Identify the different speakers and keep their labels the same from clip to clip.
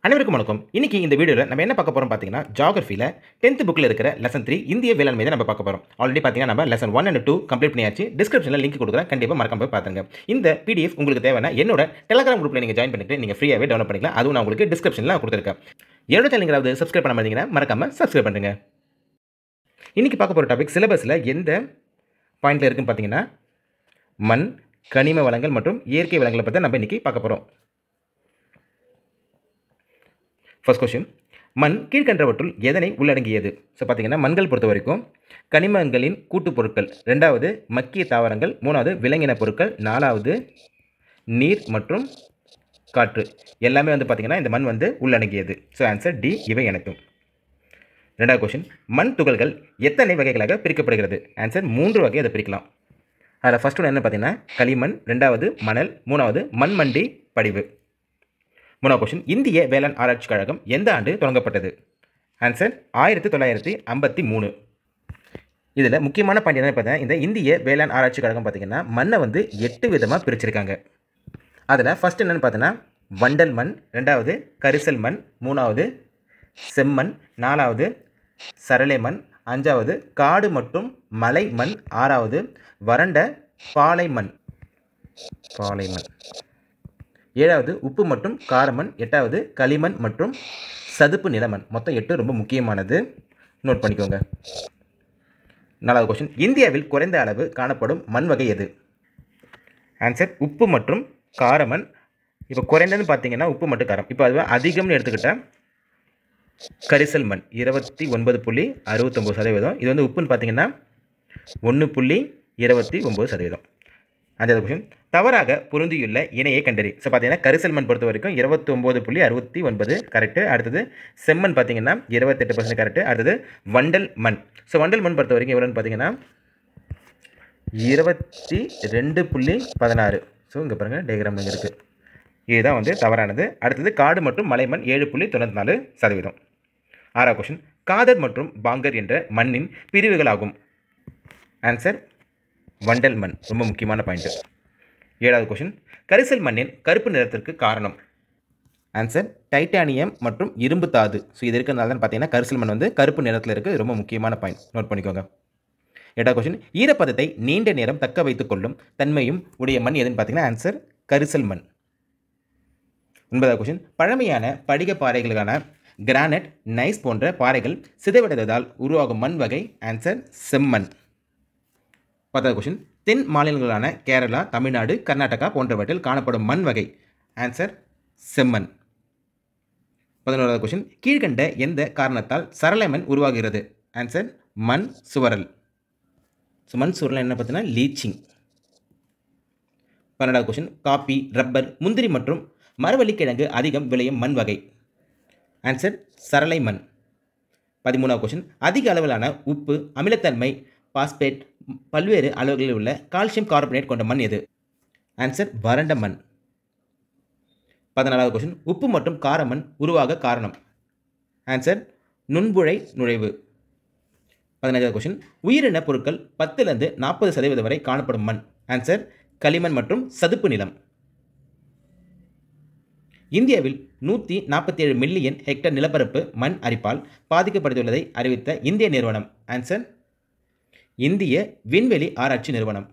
Speaker 1: அனைவருக்கும் வணக்கம். இன்னைக்கு இந்த வீடியோவில் நம்ம என்ன பார்க்க போறோம் பார்த்தீங்கன்னா, ஜியோகிராஃபியில் 10th புக்கில் இருக்கிற லெசன் 3 இந்திய வேளாண்மை தான் நம்ம பார்க்க போறோம். ஆல்ரெடி பார்த்தீங்கன்னா நம்ம லெசன் 1 and 2 கம்ப்ளீட் பண்ணியாச்சு. டிஸ்கிரிப்ஷனில் லிங்க் கொடுக்குறேன், கண்டிப்பாக மறக்காம போய் பாருங்க. இந்த பிடிஎஃப் உங்களுக்கு தேவைன்னா என்னோட டெலகிராம் குரூப்பில் நீங்கள் ஜாயின் பண்ணிட்டு நீங்கள் ஃப்ரீயாகவே டவுன்லோட் பண்ணிக்கலாம். அதுவும் நான் உங்களுக்கு டிஸ்கிரிப்ஷனில் கொடுத்துருக்கேன். என்னோட சேனல் சப்ஸ்கிரைப் பண்ண மாட்டீங்கன்னா மறக்காம சப்ஸ்கிரைப் பண்ணுங்க. இன்னைக்கு பார்க்க போகிற டாபிக் சிலபஸில் எந்த பாயிண்ட்ல இருக்குன்னு பார்த்தீங்கன்னா, மண், கனிம வளங்கள் மற்றும் இயற்கை வளங்களை பற்றி நம்ம இன்னைக்கு பார்க்க போகிறோம். ஃபர்ஸ்ட் கொஸ்டின், மண் கீழ்கண்டவற்றுள் எதனை உள்ளடங்கியது? ஸோ பார்த்தீங்கன்னா மண்கள் பொறுத்த வரைக்கும் கனிமங்களின் கூட்டுப் பொருட்கள், ரெண்டாவது மக்கிய தாவரங்கள், மூணாவது விலங்கின பொருட்கள், நாலாவது நீர் மற்றும் காற்று, எல்லாமே பார்த்தீங்கன்னா இந்த மண் உள்ளடங்கியது. ஸோ ஆன்சர் டி, இவை அனைத்தும். ரெண்டாவது கொஸ்டின், மண் துகள்கள் எத்தனை வகைகளாக பிரிக்கப்படுகிறது? ஆன்சர் 3 வகை அதை பிரிக்கலாம். அதில் ஃபர்ஸ்ட் ஒன்று என்ன பார்த்தீங்கன்னா களிமண், ரெண்டாவது மணல், மூணாவது மண்மண்டி படிவு. மூணாவது கொஸ்டின், இந்திய வேளாண் ஆராய்ச்சி கழகம் எந்த ஆண்டு தொடங்கப்பட்டது? ஆன்சர் 1953. இதில் முக்கியமான பாயிண்ட் என்ன பார்த்தீங்கன்னா, இந்த இந்திய வேளாண் ஆராய்ச்சி கழகம் பார்த்தீங்கன்னா மண்ணை 8 விதமாக பிரிச்சிருக்காங்க. அதில் ஃபர்ஸ்ட் என்னென்னு பார்த்தீங்கன்னா வண்டல் மண், ரெண்டாவது கரிசல் மண், மூணாவது செம்மண், நாலாவது சரளை மண், அஞ்சாவது காடு மற்றும் மலை மண், ஆறாவது வறண்ட பாலை மண், ஏழாவது உப்பு மற்றும் காரமண், எட்டாவது களிமண் மற்றும் சதுப்பு நிலமண். மொத்தம் 8 ரொம்ப முக்கியமானது, நோட் பண்ணிக்கோங்க. நாலாவது கொஸ்டின், இந்தியாவில் குறைந்த அளவு காணப்படும் மண் வகை எது? ஆன்சர் உப்பு மற்றும் காரமண். இப்போ குறைந்ததுன்னு பார்த்தீங்கன்னா உப்பு மற்றும் காரம். இப்போ அதுவே அதிகம்னு எடுத்துக்கிட்டால் கரிசல் மண் 29.69%. இது உப்புன்னு பார்த்தீங்கன்னா 1.29%. அஞ்சாவது கொஸ்டின், தவறாக பொருந்தியுள்ள இணையை கண்டறி. ஸோ பார்த்தீங்கன்னா கரிசல் மண் பொறுத்த வரைக்கும் 29.69 கரெக்டு. அடுத்தது செம்மண் பார்த்தீங்கன்னா 28% கரெக்டு. அடுத்தது வண்டல் மண். ஸோ வண்டல் மண் பொறுத்த வரைக்கும் எவ்வளோன்னு பார்த்தீங்கன்னா 22.16. ஸோ இங்கே பாருங்கள் டயக்ராம் இங்கே இருக்குது. இதுதான் தவறானது. அடுத்தது காடு மற்றும் மலைமண் 7.94%. ஆறாவது கொஸ்டின், காதர் மற்றும் பாங்கர் என்ற மண்ணின் பிரிவுகளாகும். ஆன்சர் வண்டல் மண், ரொம்ப முக்கியமான பாயிண்ட். ஏழாவது கொஸ்டின், கரிசல் மண்ணின் கருப்பு நிறத்திற்கு காரணம்? ஆன்சர் டைட்டானியம் மற்றும் இரும்பு தாது. ஸோ இது இருக்கிறதுனால தான் பார்த்தீங்கன்னா கரிசல் மண் கருப்பு நிறத்தில் இருக்குது. ரொம்ப முக்கியமான பாயிண்ட், நோட் பண்ணிக்கோங்க. எட்டாவது கொஸ்டின், ஈரப்பதத்தை நீண்ட நேரம் தக்க வைத்துக் கொள்ளும் தன்மையும் உடைய மண் எதுன்னு பார்த்தீங்கன்னா ஆன்சர் கரிசல் மண். ஒன்பதாவது கொஸ்டின், பழமையான படிக பாறைகளுக்கான கிரானைட், நைஸ் போன்ற பாறைகள் சிதைவடைந்ததால் உருவாகும் மண் வகை? ஆன்சர் செம்மண். பத்தாவது கொஸ்டின், தென் மாநிலங்களான கேரளா, தமிழ்நாடு, கர்நாடகா போன்றவற்றில் காணப்படும் மண் வகை? ஆன்சர் செம்மண். 11வது கொஸ்டின், கீழ்கண்ட எந்த காரணத்தால் சரளை மண் உருவாகிறது? ஆன்சர் மண் சுவரல். ஸோ மண் சுவரல் என்ன பார்த்தீங்கன்னா லீச்சிங். 12வது கொஸ்டின், காபி, ரப்பர், முந்திரி மற்றும் மரவள்ளிக்கிழங்கு அதிகம் விளையும் மண் வகை? ஆன்சர் சரளை மண். 13வது கொஸ்டின், அதிக அளவிலான உப்பு, அமிலத்தன்மை, பாஸ்பேட், பல்வேறு அளவுகளில் உள்ள கால்சியம் கார்பனேட் கொண்ட மண் எது? ஆன்சர் வறண்ட மண். 14வது கொஸ்டின், உப்பு மற்றும் காரமண் உருவாக காரணம்? ஆன்சர் நுண்புழை நுழைவு. 15வது கொஸ்டின், உயிரின பொருட்கள் 10லிருந்து 40% வரை காணப்படும் மண்? ஆன்சர் களிமண் மற்றும் சதுப்பு நிலம். இந்தியாவில் 147 மில்லியன் ஹெக்டேர் நிலப்பரப்பு மண் அரிப்பால் பாதிக்கப்பட்டுள்ளதை அறிவித்த இந்திய நிறுவனம்? ஆன்சர் இந்திய விண்வெளி ஆராய்ச்சி நிறுவனம்.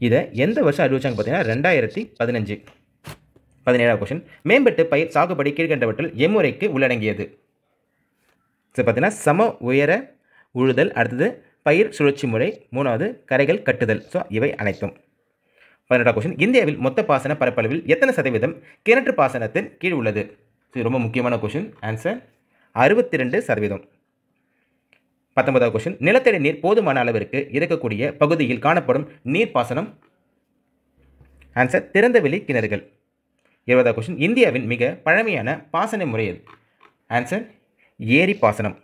Speaker 1: இதை எந்த வருஷம் அறிவிச்சாங்க பார்த்தீங்கன்னா 2015. 17வது கொஸ்டின், மேம்பட்டு பயிர் சாகுபடி கீழ்கண்டவற்றில் எம்முறைக்கு உள்ளடங்கியது? ஸோ பார்த்தீங்கன்னா சம உயர உழுதல், அடுத்தது பயிர் சுழற்சி முறை, மூணாவது கரைகள் கட்டுதல். ஸோ இவை அனைத்தும். 18வது கொஸ்டின், இந்தியாவில் மொத்த பாசன பரப்பளவில் எத்தனை சதவீதம் கிணற்று பாசனத்தின் கீழ் உள்ளது? ஸோ ரொம்ப முக்கியமான கொஸ்டின். ஆன்சர் 62%. 19வது கொஸ்டின், நிலத்தடி நீர் போதுமான அளவிற்கு இருக்கக்கூடிய பகுதியில் காணப்படும் நீர்ப்பாசனம்? ஆன்சர் திறந்தவெளி கிணறுகள். 20வது கொஸ்டின், இந்தியாவின் மிக பழமையான பாசன முறை எது? ஆன்சர் ஏரி பாசனம்.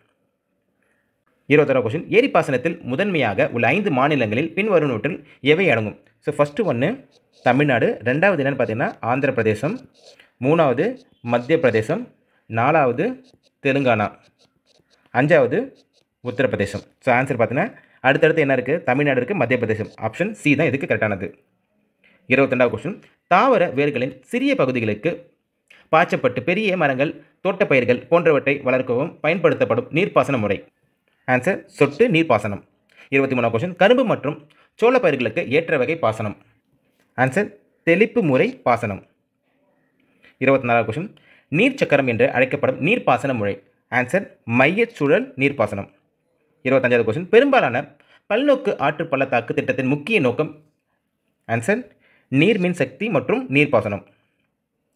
Speaker 1: 21வது கொஸ்டின், ஏரி பாசனத்தில் முதன்மையாக உள்ள 5 மாநிலங்களில் பின்வருவனவற்றில் எவை அடங்கும்? ஸோ ஃபஸ்ட்டு ஒன்று தமிழ்நாடு, ரெண்டாவது என்னென்னு பார்த்தீங்கன்னா ஆந்திர பிரதேசம், மூணாவது மத்திய பிரதேசம், நாலாவது தெலுங்கானா, அஞ்சாவது உத்தரப்பிரதேசம். ஸோ ஆன்சர் பார்த்தீங்கன்னா அடுத்தடுத்து என்ன இருக்குது? தமிழ்நாடு இருக்குது, மத்திய பிரதேசம். ஆப்ஷன் சி தான் இதுக்கு கரெக்டானது. 22வது கொஸ்டின், தாவர வேர்களின் சிறிய பகுதிகளுக்கு பாய்ச்சப்பட்டு பெரிய மரங்கள், தோட்டப்பயிர்கள் போன்றவற்றை வளர்க்கவும் பயன்படுத்தப்படும் நீர்ப்பாசன முறை. ஆன்சர் சொட்டு நீர்ப்பாசனம். 23வது கொஸ்டின், கரும்பு மற்றும் சோள பயிர்களுக்கு ஏற்ற வகை பாசனம். ஆன்சர் தெளிப்பு முறை பாசனம். 24வது கொஸ்டின், நீர் சக்கரம் என்று அழைக்கப்படும் நீர்ப்பாசன முறை. ஆன்சர் மையச்சுழல் நீர்ப்பாசனம். 25வது கொஸ்டின், பெரும்பாலான பல்நோக்கு ஆற்று பள்ளத்தாக்கு திட்டத்தின் முக்கிய நோக்கம். ஆன்சர் நீர்மின் சக்தி மற்றும் நீர்ப்பாசனம்.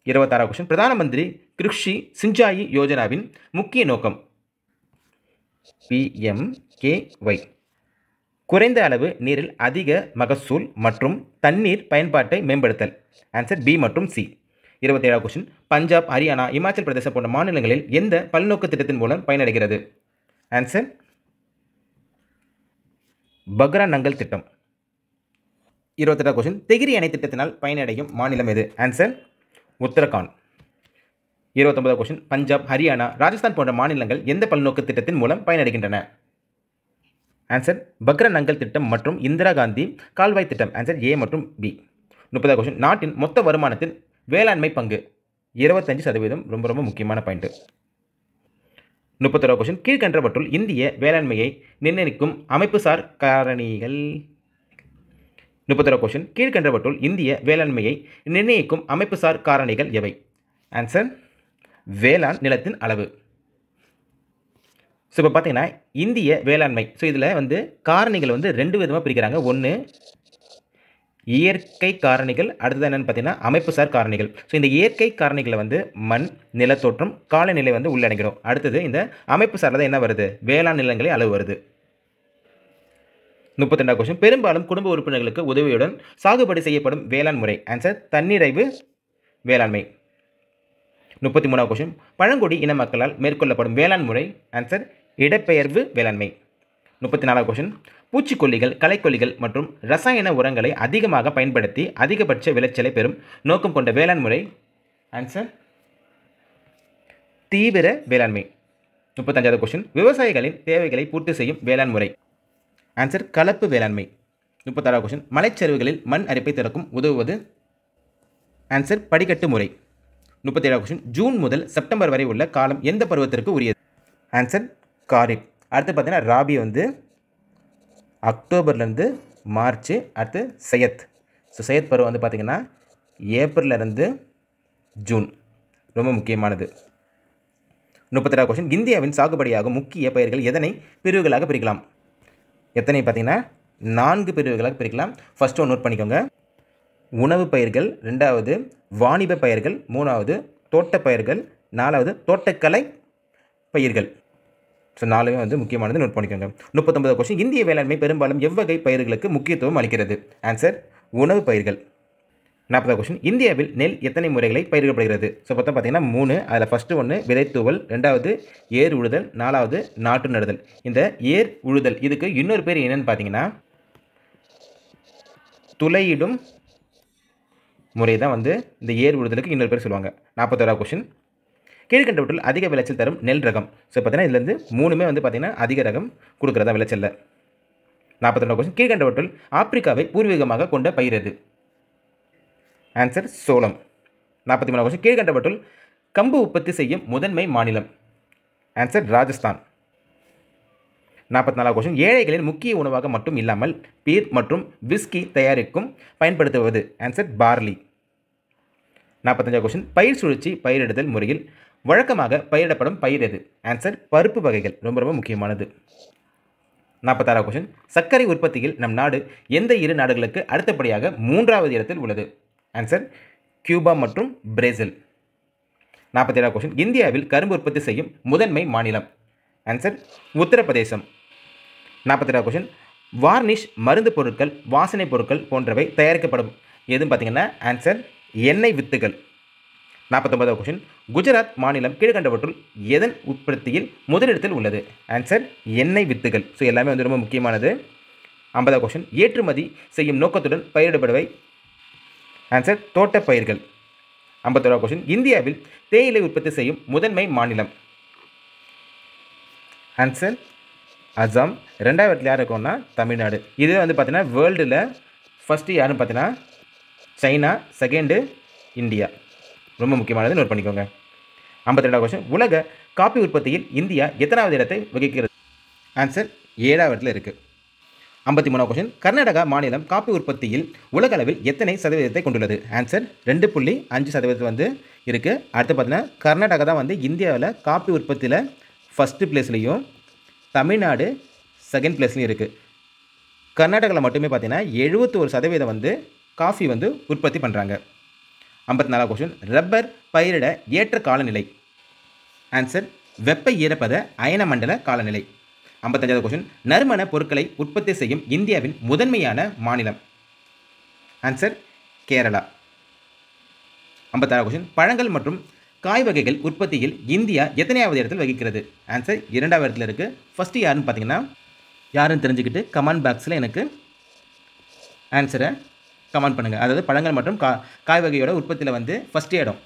Speaker 1: 26வது கொஸ்டின், பிரதான மந்திரி கிருஷி சிஞ்சாயி யோஜனாவின் முக்கிய நோக்கம். PMKY குறைந்த அளவு நீரில் அதிக மகசூல் மற்றும் தண்ணீர் பயன்பாட்டை மேம்படுத்தல். ஆன்சர் பி மற்றும் சி. 27வது கொஸ்டின், பஞ்சாப், ஹரியானா, இமாச்சல் பிரதேசம் போன்ற மாநிலங்களில் எந்த பல்நோக்கு திட்டத்தின் மூலம் பயனடைகிறது. ஆன்சர் பக்ரா நங்கல் திட்டம். 28வது கொஸ்டின், தெகிரி அணை திட்டத்தினால் பயனடையும் மாநிலம் எது. ஆன்சர் உத்தரகாண்ட். 29வது கொஸ்டின், பஞ்சாப், ஹரியானா, ராஜஸ்தான் போன்ற மாநிலங்கள் எந்த பல்நோக்கு திட்டத்தின் மூலம் பயனடைகின்றன. ஆன்சர் பக்ரா நங்கல் திட்டம் மற்றும் இந்திரா காந்தி கால்வாய் திட்டம். ஆன்சர் ஏ மற்றும் பி. 30வது கொஸ்டின், நாட்டின் மொத்த வருமானத்தில் வேளாண்மை பங்கு 25%. ரொம்ப ரொம்ப முக்கியமான பாயிண்ட். 31வது கொஸ்டின், கீழ்கண்டவற்றுள் இந்திய வேளாண்மையை நிர்ணயிக்கும் அமைப்புசார் காரணிகள். 31வது கொஸ்டின், கீழ்கண்டவற்றுள் இந்திய வேளாண்மையை நிர்ணயிக்கும் அமைப்புசார் காரணிகள் எவை. ஆன்சர் வேளாண் நிலத்தின் அளவு. ஸோ இப்போ பார்த்தீங்கன்னா இந்திய வேளாண்மை, ஸோ இதில் காரணிகள் 2 விதமாக பிரிக்கிறாங்க. ஒன்று இயற்கை காரணிகள், அடுத்தது என்னென்னு பார்த்தீங்கன்னா அமைப்புசார் காரணிகள். ஸோ இந்த இயற்கை காரணிகளை மண், நிலத்தோற்றம், காலநிலை உள்ளடங்கிடும். அடுத்தது இந்த அமைப்புசாரில் தான் என்ன வருது, வேளாண் நிலங்களை அளவு வருது. 32வது கொஸ்டின், பெரும்பாலும் குடும்ப உறுப்பினர்களுக்கு உதவியுடன் சாகுபடி செய்யப்படும் வேளாண் முறை. ஆன்சர் தன்னிறைவு வேளாண்மை. 33வது கொஸ்டின், பழங்குடி இன மக்களால் மேற்கொள்ளப்படும் வேளாண் முறை. ஆன்சர் இடப்பெயர்வு வேளாண்மை. 34வது கொஸ்டின், பூச்சிக்கொல்லிகள், களைக்கொல்லிகள் மற்றும் ரசாயன உரங்களை அதிகமாக பயன்படுத்தி அதிகபட்ச விளைச்சலை பெறும் நோக்கம் கொண்ட வேளாண் முறை. ஆன்சர் தீவிர வேளாண்மை. 35வது கொஸ்டின், விவசாயிகளின் தேவைகளை பூர்த்தி செய்யும் வேளாண் முறை. ஆன்சர் கலப்பு வேளாண்மை. 36வது கொஸ்டின், மலைச்சரிவுகளில் மண் அரிப்பை திறக்கும் உதவுவது. ஆன்சர் படிக்கட்டு முறை. 37வது கொஸ்டின், ஜூன் முதல் செப்டம்பர் வரை உள்ள காலம் எந்த பருவத்திற்கு உரியது. ஆன்சர் காரிப். அடுத்து பார்த்தீங்கன்னா ராபி அக்டோபர்லேருந்து மார்ச். அடுத்து சையத். ஸோ சையத் பருவம் பார்த்தீங்கன்னா ஏப்ரல்லேருந்து ஜூன். ரொம்ப முக்கியமானது. 32வது கொஸ்டின், இந்தியாவின் சாகுபடியாகும் முக்கிய பயிர்கள் எதனை பிரிவுகளாக பிரிக்கலாம். எத்தனை பார்த்தீங்கன்னா 4 பிரிவுகளாக பிரிக்கலாம். ஃபர்ஸ்ட் ஒன்று நோட் பண்ணிக்கோங்க. உணவு பயிர்கள், 2வது வாணிப பயிர்கள், 3வது தோட்டப்பயிர்கள், 4வது தோட்டக்கலை பயிர்கள். ஸோ 4மே முக்கியமானது, நோட் பண்ணிக்கோங்க. 39வது கொஸ்டின், இந்திய வேளாண்மை பெரும்பாலும் எவ்வகை பயிர்களுக்கு முக்கியத்துவம் அளிக்கிறது. ஆன்சர் உணவு பயிர்கள். 40வது கொஸ்டின், இந்தியாவில் நெல் எத்தனை முறைகளை பயிரிடப்படுகிறது. ஸோ மொத்தம் பார்த்தீங்கன்னா 3. அதில் ஃபஸ்ட்டு ஒன்று விதைத்தூவல், 2வது ஏர் உழுதல், 4வது நாற்று நடுதல். இந்த ஏர் உழுதல் இதுக்கு இன்னொரு பேர் என்னென்னு பார்த்தீங்கன்னா துளையிடும் முறை தான் இந்த ஏர் உழுதலுக்கு இன்னொரு பேர் சொல்லுவாங்க. 41வது கொஸ்டின், கீழ்கண்டவற்றில் அதிக விளைச்சல் தரும் நெல் ரகம். ஸோ பார்த்தீங்கன்னா இதுலேருந்து 3மே பார்த்தீங்கன்னா அதிக ரகம் கொடுக்குறதா விளைச்சல்ல. 42வது கொஸ்டின், கீழ்கண்டவற்றில் ஆப்பிரிக்காவை பூர்வீகமாக கொண்ட பயிர் எது. ஆன்சர் சோளம். 43வது கொஸ்டின், கீழ்கண்டவற்றில் கம்பு உற்பத்தி செய்யும் முதன்மை மாநிலம். ஆன்சர் ராஜஸ்தான். 44வது கொஸ்டின், ஏழைகளின் முக்கிய உணவாக மட்டும் இல்லாமல் பீர் மற்றும் விஸ்கி தயாரிக்கும் பயன்படுத்துவது. Answer barley. 45வது கொஸ்டின், பயிர் சுழற்சி பயிரிடுதல் முறையில் வழக்கமாக பயிரிடப்படும் பயிர் எது. ஆன்சர் பருப்பு வகைகள். ரொம்ப ரொம்ப முக்கியமானது. 46வது கொஸ்டின், சர்க்கரை உற்பத்தியில் நம் நாடு எந்த 2 நாடுகளுக்கு அடுத்தபடியாக 3வது இடத்தில் உள்ளது. ஆன்சர் கியூபா மற்றும் பிரேசில். 47வது கொஸ்டின், இந்தியாவில் கரும்பு உற்பத்தி செய்யும் முதன்மை மாநிலம். ஆன்சர் உத்தரப்பிரதேசம். 48வது கொஸ்டின், வார்னிஷ் மருந்து பொருட்கள், வாசனை பொருட்கள் போன்றவை தயாரிக்கப்படும் எதுன்னு பார்த்தீங்கன்னா ஆன்சர் எண்ணெய் வித்துகள். 49வது கொஸ்டின், குஜராத் மாநிலம் கீழ்கண்டவற்றுள் எதன் உற்பத்தியில் முதலிடத்தில் உள்ளது. ஆன்சர் எண்ணெய் வித்துகள். ஸோ எல்லாமே ரொம்ப முக்கியமானது. 50வது கொஸ்டின், ஏற்றுமதி செய்யும் நோக்கத்துடன் பயிரிடப்படுவை. ஆன்சர் தோட்டப்பயிர்கள். 51வது கொஸ்டின், இந்தியாவில் தேயிலை உற்பத்தி செய்யும் முதன்மை மாநிலம். ஆன்சர் அசாம். 2வது இடத்துல யார் இருக்கும்னா தமிழ்நாடு. இது பார்த்தீங்கன்னா வேர்ல்டில் ஃபஸ்ட்டு யாருன்னு பார்த்தீங்கன்னா சைனா, செகண்டு இந்தியா. ரொம்ப முக்கியமானது, நோட் பண்ணிக்கோங்க. 52வது கொஸ்டின், உலக காபி உற்பத்தியில் இந்தியா எத்தனாவது இடத்தை வகிக்கிறது? ஆன்சர் 7வது இடத்துல இருக்குது. 53வது கொஸ்டின், கர்நாடகா மாநிலம் காபி உற்பத்தியில் உலக அளவில் எத்தனை சதவீதத்தை கொண்டுள்ளது? ஆன்சர் 2.5% வந்து இருக்குது. அடுத்து பார்த்தீங்கன்னா கர்நாடகா தான் வந்து இந்தியாவில் காபி உற்பத்தியில் ஃபஸ்ட்டு பிளேஸ்லையும் தமிழ்நாடு செகண்ட் பிளேஸ்லையும் இருக்குது. கர்நாடகாவில் மட்டுமே பார்த்தீங்கன்னா 71% வந்து காஃபி வந்து உற்பத்தி பண்ணுறாங்க. 54வது கொஸ்டின், ரப்பர் பயிரிட ஏற்ற காலநிலை? ஆன்சர் வெப்ப ஈரப்பத அயனமண்டல காலநிலை. 55வது கொஸ்டின், நறுமண பொருட்களை உற்பத்தி செய்யும் இந்தியாவின் முதன்மையான மாநிலம்? ஆன்சர் கேரளா. 56வது கொஸ்டின், பழங்கள் மற்றும் காய் வகைகள் உற்பத்தியில் இந்தியா எத்தனையாவது இடத்தில் வகிக்கிறது? ஆன்சர் 2வது இடத்துல இருக்குது. ஃபஸ்ட்டு யாருன்னு பார்த்தீங்கன்னா யாருன்னு தெரிஞ்சுக்கிட்டு கமெண்ட் பாக்ஸில் எனக்கு ஆன்சரை கமெண்ட் பண்ணுங்கள். அதாவது பழங்கள் மற்றும் காய் வகையோட உற்பத்தியில் வந்து ஃபஸ்ட் இடம்.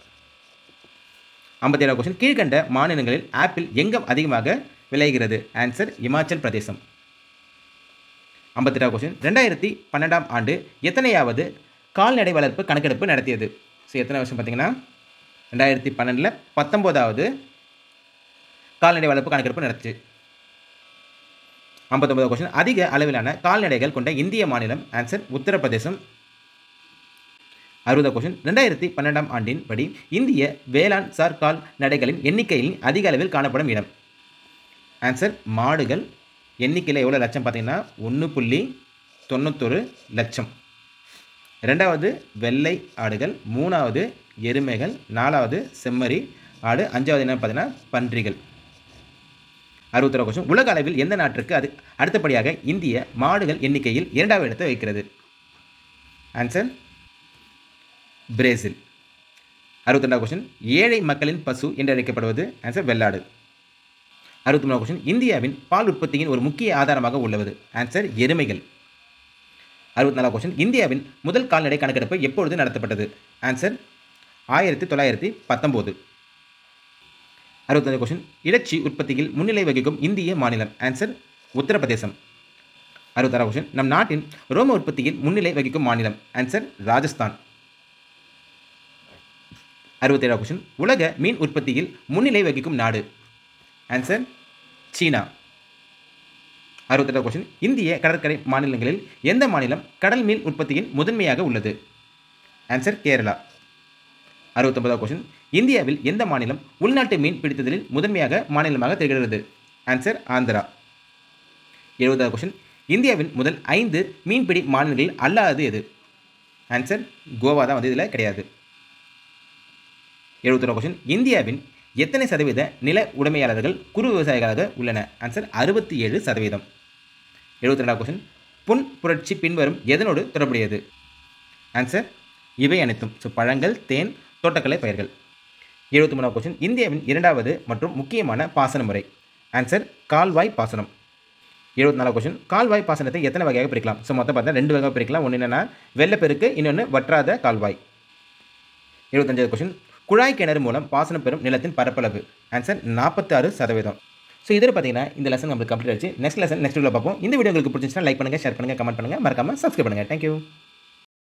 Speaker 1: 57வது கொஸ்டின், கீழ்கண்ட மாநிலங்களில் ஆப்பிள் எங்கே அதிகமாக விளைகிறது? ஆன்சர் இமாச்சல் பிரதேசம். 58வது கொஸ்டின், 2012ஆம் ஆண்டு எத்தனையாவது கால்நடை வளர்ப்பு கணக்கெடுப்பு நடத்தியது? ஸோ எத்தனை வருஷம் பார்த்தீங்கன்னா 2012 19வது கால்நடை வளர்ப்பு கணக்கெடுப்பு நடத்துச்சு. 59வது கொஸ்டின், அதிக அளவிலான கால்நடைகள் கொண்ட இந்திய மாநிலம்? ஆன்சர் உத்தரப்பிரதேசம். 60வது கொஸ்டின், 2012ஆம் ஆண்டின் படி இந்திய வேளாண் சார் கால்நடைகளின் எண்ணிக்கையில் அதிக அளவில் காணப்படும் இடம்? ஆன்சர் மாடுகள். எண்ணிக்கையில் எவ்வளோ லட்சம் பார்த்தீங்கன்னா 1.91 லட்சம். 2வது வெள்ளை ஆடுகள், 3வது எருமைகள், 4வது செம்மறி ஆடு, 5வது என்ன பார்த்தீங்கன்னா பன்றிகள். 61வது கொஸ்டின், உலக அளவில் எந்த நாட்டிற்கு அடுத்தபடியாக இந்திய மாடுகள் எண்ணிக்கையில் 2வது இடத்தை வைக்கிறது? Answer Brazil. 62வது கொஸ்டின், ஏழை மக்களின் பசு என்று அழைக்கப்படுவது? ஆன்சர் வெள்ளாடு. 63வது கொஸ்டின், இந்தியாவின் பால் உற்பத்தியின் ஒரு முக்கிய ஆதாரமாக உள்ளது? ஆன்சர் எருமைகள். 64வது கொஸ்டின், இந்தியாவின் முதல் கால்நடை கணக்கெடுப்பு எப்பொழுது நடத்தப்பட்டது? ஆன்சர் 1919. 65வது கொஸ்டின், இறைச்சி உற்பத்தியில் முன்னிலை வகிக்கும் இந்திய மாநிலம்? ஆன்சர் உத்தரப்பிரதேசம். 66வது கொஸ்டின், நம் நாட்டின் ரோம உற்பத்தியில் முன்னிலை வகிக்கும் மாநிலம்? ஆன்சர் ராஜஸ்தான். 67வது கொஸ்டின், உலக மீன் உற்பத்தியில் முன்னிலை வகிக்கும் நாடு? ஆன்சர் சீனா. 68வது கொஸ்டின், இந்திய கடற்கரை மாநிலங்களில் எந்த மாநிலம் கடல் மீன் உற்பத்தியின் முதன்மையாக உள்ளது? ஆன்சர் கேரளா. 69வது கொஸ்டின், இந்தியாவில் எந்த மாநிலம் உள்நாட்டு மீன் பிடித்ததில் முதன்மையாக மாநிலமாக திகழ்கிறது? ஆன்சர் ஆந்திரா. 70வது கொஸ்டின், இந்தியாவின் முதல் 5 மீன்பிடி மாநிலங்களில் அல்லாதது எது? ஆன்சர் கோவா தான் வந்து இதில் கிடையாது. 71வது கொஸ்டின், இந்தியாவின் எத்தனை சதவீத நில உடைமையாளர்கள் குறு விவசாயிகளாக உள்ளன? ஆன்சர் 67%. 72வது கொஸ்டின், புன் புரட்சி பின்வரும் எதனோடு தொடர்புடையது? ஆன்சர் இவை அனைத்தும். ஸோ பழங்கள், தேன், தோட்டக்கலை பயிர்கள். 73வது கொஸ்டின், இந்தியாவின் 2வது மற்றும் முக்கியமான பாசன முறை? ஆன்சர் கால்வாய் பாசனம். 74வது கொஸ்டின், கால்வாய் பாசனத்தை எத்தனை வகையாக பிரிக்கலாம்? ஸோ மொத்தம் பார்த்தா 2 வகையாக பிரிக்கலாம். ஒன்று என்னென்னா வெள்ளப்பெருக்கு, இன்னொன்று வற்றாத கால்வாய். 75வது கொஸ்டின், குழாய் கிணறு மூலம் பாசனம் பெறும் நிலத்தின் பரப்பளவு? ஆன்சர் 46%. ஸோ இதில் பார்த்தீங்கன்னா இந்த லெசன் நம்மளுக்கு கம்ப்ளீட் ஆச்சு. நெக்ஸ்ட் லெசன் நெக்ஸ்ட் வீடியோவில் பார்ப்போம். இந்த வீடியோ உங்களுக்கு பிடிச்சிருந்துச்சுன்னா லைக் பண்ணுங்கள், ஷேர் பண்ணுங்கள், கமெண்ட் பண்ணுங்கள், மறக்காமல் சப்ஸ்கிரைப் பண்ணுங்கள். தேங்க்யூ.